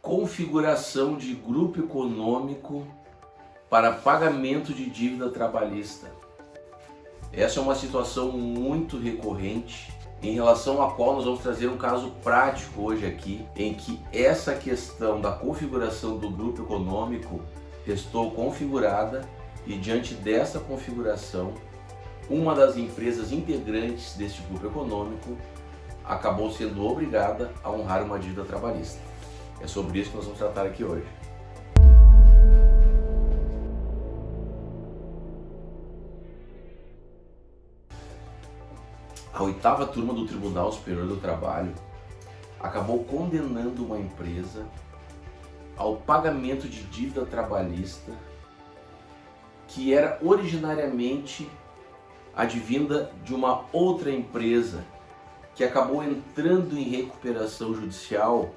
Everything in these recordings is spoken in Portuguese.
Configuração de grupo econômico para pagamento de dívida trabalhista. Essa é uma situação muito recorrente, em relação à qual nós vamos trazer um caso prático hoje aqui, em que essa questão da configuração do grupo econômico restou configurada e, diante dessa configuração, uma das empresas integrantes deste grupo econômico acabou sendo obrigada a honrar uma dívida trabalhista. É sobre isso que nós vamos tratar aqui hoje. A 8ª turma do Tribunal Superior do Trabalho acabou condenando uma empresa ao pagamento de dívida trabalhista que era originariamente advinda de uma outra empresa que acabou entrando em recuperação judicial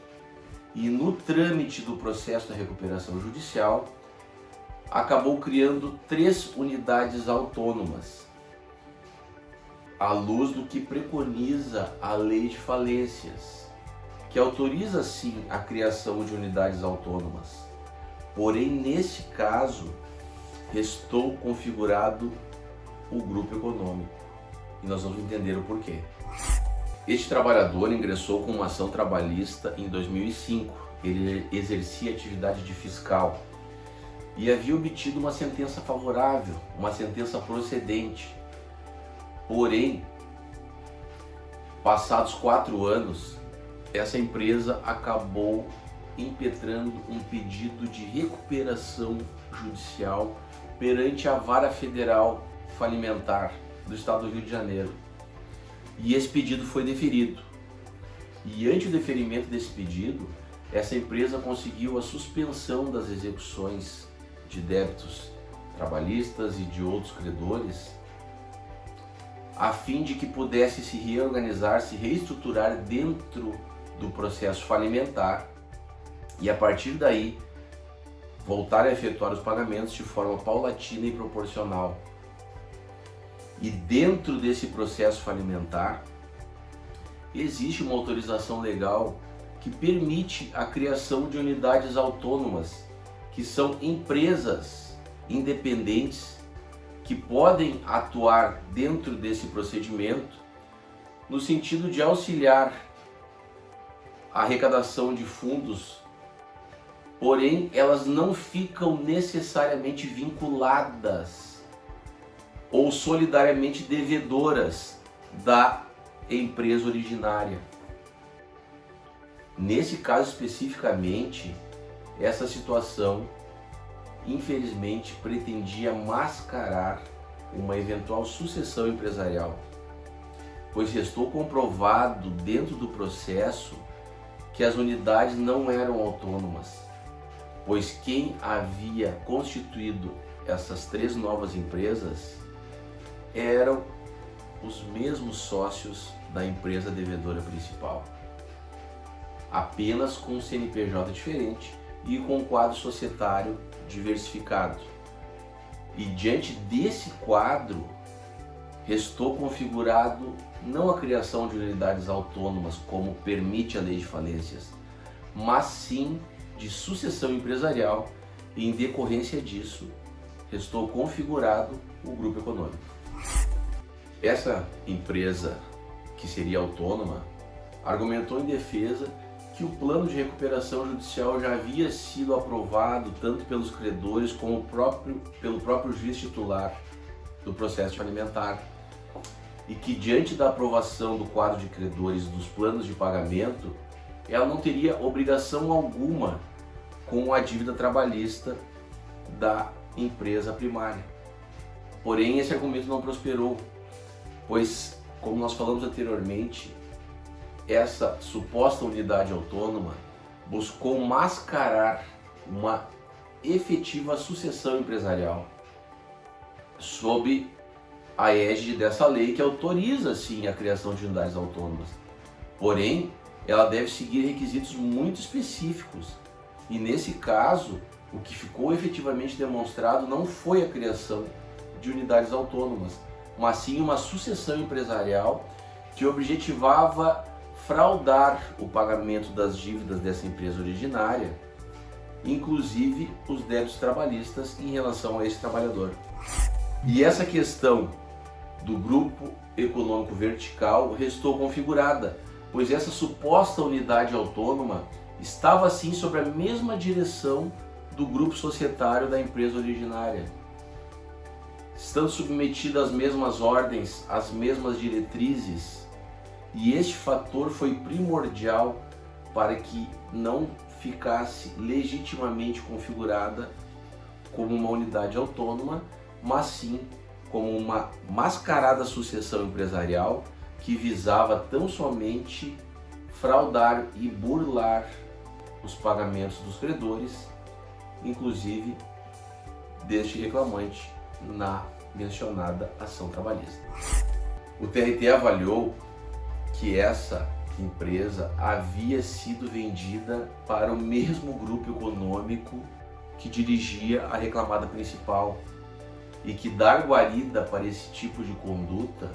e, no trâmite do processo da recuperação judicial, acabou criando 3 unidades autônomas, à luz do que preconiza a Lei de Falências, que autoriza sim a criação de unidades autônomas. Porém, nesse caso, restou configurado o grupo econômico, e nós vamos entender o porquê. Este trabalhador ingressou com uma ação trabalhista em 2005. Ele exercia atividade de fiscal e havia obtido uma sentença favorável, uma sentença procedente. Porém, passados 4 anos, essa empresa acabou impetrando um pedido de recuperação judicial perante a Vara Federal Falimentar do Estado do Rio de Janeiro. E esse pedido foi deferido. E ante o deferimento desse pedido, essa empresa conseguiu a suspensão das execuções de débitos trabalhistas e de outros credores, a fim de que pudesse se reorganizar, se reestruturar dentro do processo falimentar e, a partir daí, voltar a efetuar os pagamentos de forma paulatina e proporcional. E dentro desse processo falimentar, existe uma autorização legal que permite a criação de unidades autônomas, que são empresas independentes que podem atuar dentro desse procedimento no sentido de auxiliar a arrecadação de fundos, porém elas não ficam necessariamente vinculadas ou solidariamente devedoras da empresa originária. Nesse caso especificamente, essa situação infelizmente pretendia mascarar uma eventual sucessão empresarial, pois restou comprovado dentro do processo que as unidades não eram autônomas, pois quem havia constituído essas 3 novas empresas eram os mesmos sócios da empresa devedora principal, apenas com um CNPJ diferente e com um quadro societário diversificado. E diante desse quadro, restou configurado não a criação de unidades autônomas, como permite a Lei de Falências, mas sim de sucessão empresarial, e em decorrência disso, restou configurado o grupo econômico. Essa empresa, que seria autônoma, argumentou em defesa que o plano de recuperação judicial já havia sido aprovado tanto pelos credores como pelo próprio juiz titular do processo falimentar, e que, diante da aprovação do quadro de credores dos planos de pagamento, ela não teria obrigação alguma com a dívida trabalhista da empresa primária. Porém, esse argumento não prosperou, pois, como nós falamos anteriormente, essa suposta unidade autônoma buscou mascarar uma efetiva sucessão empresarial sob a égide dessa lei, que autoriza sim a criação de unidades autônomas. Porém, ela deve seguir requisitos muito específicos, e nesse caso, o que ficou efetivamente demonstrado não foi a criação de unidades autônomas, mas sim uma sucessão empresarial que objetivava fraudar o pagamento das dívidas dessa empresa originária, inclusive os débitos trabalhistas em relação a esse trabalhador. E essa questão do grupo econômico vertical restou configurada, pois essa suposta unidade autônoma estava assim sob a mesma direção do grupo societário da empresa originária, estando submetida às mesmas ordens, às mesmas diretrizes, e este fator foi primordial para que não ficasse legitimamente configurada como uma unidade autônoma, mas sim como uma mascarada sucessão empresarial que visava tão somente fraudar e burlar os pagamentos dos credores, inclusive deste reclamante na mencionada ação trabalhista. O TRT avaliou que essa empresa havia sido vendida para o mesmo grupo econômico que dirigia a reclamada principal, e que dar guarida para esse tipo de conduta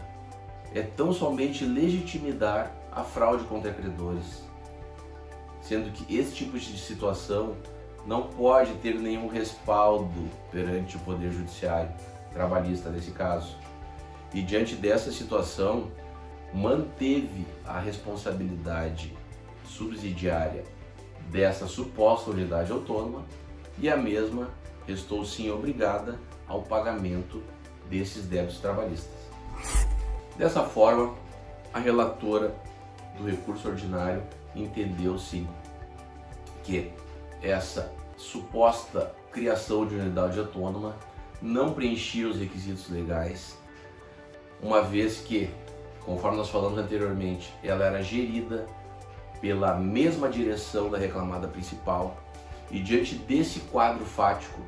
é tão somente legitimar a fraude contra credores, sendo que esse tipo de situação não pode ter nenhum respaldo perante o Poder Judiciário, trabalhista nesse caso. E diante dessa situação, manteve a responsabilidade subsidiária dessa suposta unidade autônoma e a mesma restou sim obrigada ao pagamento desses débitos trabalhistas. Dessa forma, a relatora do recurso ordinário entendeu sim que essa suposta criação de unidade autônoma não preenchia os requisitos legais, uma vez que, conforme nós falamos anteriormente, ela era gerida pela mesma direção da reclamada principal, e diante desse quadro fático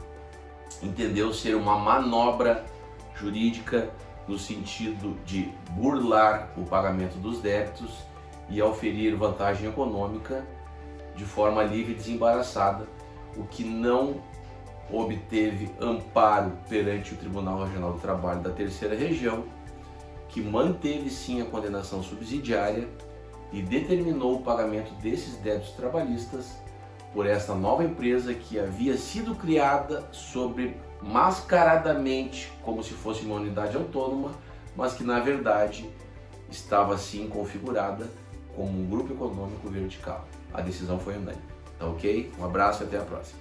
entendeu ser uma manobra jurídica no sentido de burlar o pagamento dos débitos e auferir vantagem econômica de forma livre e desembaraçada, o que não obteve amparo perante o Tribunal Regional do Trabalho da Terceira Região, que manteve sim a condenação subsidiária e determinou o pagamento desses débitos trabalhistas por esta nova empresa que havia sido criada mascaradamente como se fosse uma unidade autônoma, mas que na verdade estava assim configurada como um grupo econômico vertical. A decisão foi unânime. Tá ok? Um abraço e até a próxima.